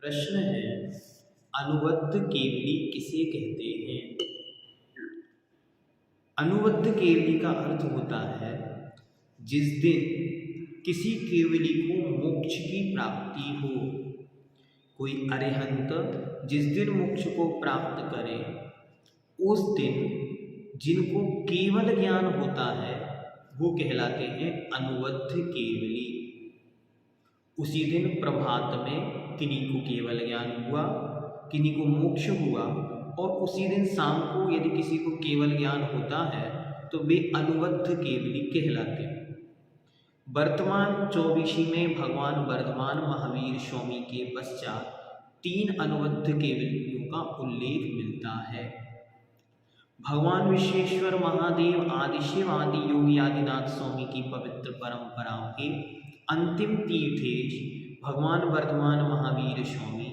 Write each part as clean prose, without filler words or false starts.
प्रश्न है, अनुबद्ध केवली किसे कहते हैं? अनुबद्ध केवली का अर्थ होता है जिस दिन किसी केवली को मोक्ष की प्राप्ति हो। कोई अरिहंत जिस दिन मोक्ष को प्राप्त करे, उस दिन जिनको केवल ज्ञान होता है वो कहलाते हैं अनुबद्ध केवली। उसी दिन प्रभात में किन्हीं को केवल ज्ञान हुआ, किन्हीं को मोक्ष हुआ, और उसी दिन शाम को यदि किसी को केवल ज्ञान होता है तो वे अनुबद्ध केवली कहलाते हैं। वर्तमान 24वीं में भगवान वर्धमान महावीर स्वामी के पश्चात 3 अनुबद्ध केवलियों का उल्लेख मिलता है। भगवान विश्वेश्वर महादेव, आदिशिव, आदि योगी आदिनाथ स्वामी की पवित्र परंपराओं के अंतिम तीर्थेश भगवान वर्धमान महावीर स्वामी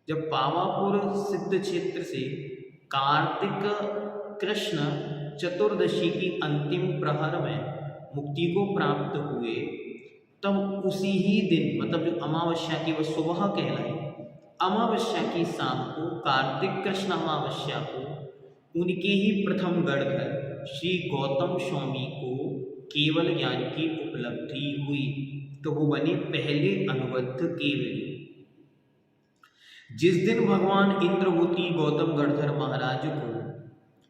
जब पावापुर सिद्ध क्षेत्र से कार्तिक कृष्ण चतुर्दशी की अंतिम प्रहर में मुक्ति को प्राप्त हुए, तब उसी ही दिन, मतलब जो अमावस्या की वह सुबह कहलाई, अमावस्या की शाम को, कार्तिक कृष्ण अमावस्या को, उनके ही प्रथम गणधर श्री गौतम स्वामी को केवल ज्ञान की उपलब्धि हुई, तो वो बने पहले अनुबद्ध केवली। जिस दिन भगवान इंद्रवती गौतम गणधर महाराज को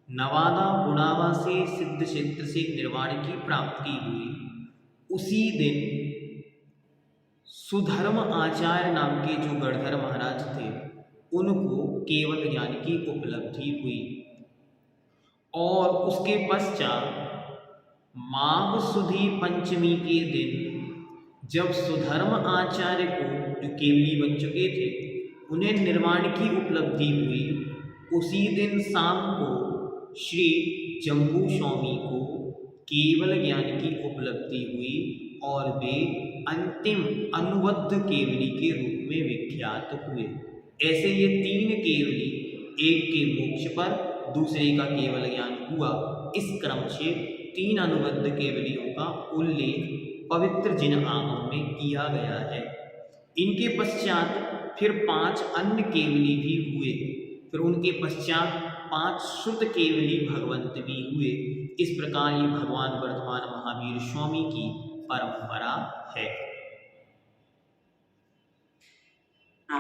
नवादा गुणावा से सिद्ध क्षेत्र से निर्वाण की प्राप्ति हुई, उसी दिन सुधर्म आचार्य नाम के जो गणधर महाराज थे उनको केवल ज्ञान की उपलब्धि हुई। और उसके पश्चात माघ सुधी पंचमी के दिन जब सुधर्म आचार्य को, जो केवली बन चुके थे, उन्हें निर्वाण की उपलब्धि हुई, उसी दिन शाम को श्री जम्बू स्वामी को केवल ज्ञान की उपलब्धि हुई और वे अंतिम अनुबद्ध केवली के रूप में विख्यात हुए। ऐसे ये 3 केवली, एक के मोक्ष पर, दूसरे का केवल ज्ञान हुआ, इस क्रम से 3 अनुबद्ध केवलियों का उल्लेख पवित्र जिन आगम में किया गया है। इनके पश्चात फिर 5 अन्य केवली भी हुए, फिर उनके पश्चात 5 शुद्ध केवली भगवंत भी हुए। इस प्रकार ये भगवान वर्धमान महावीर स्वामी की परंपरा है।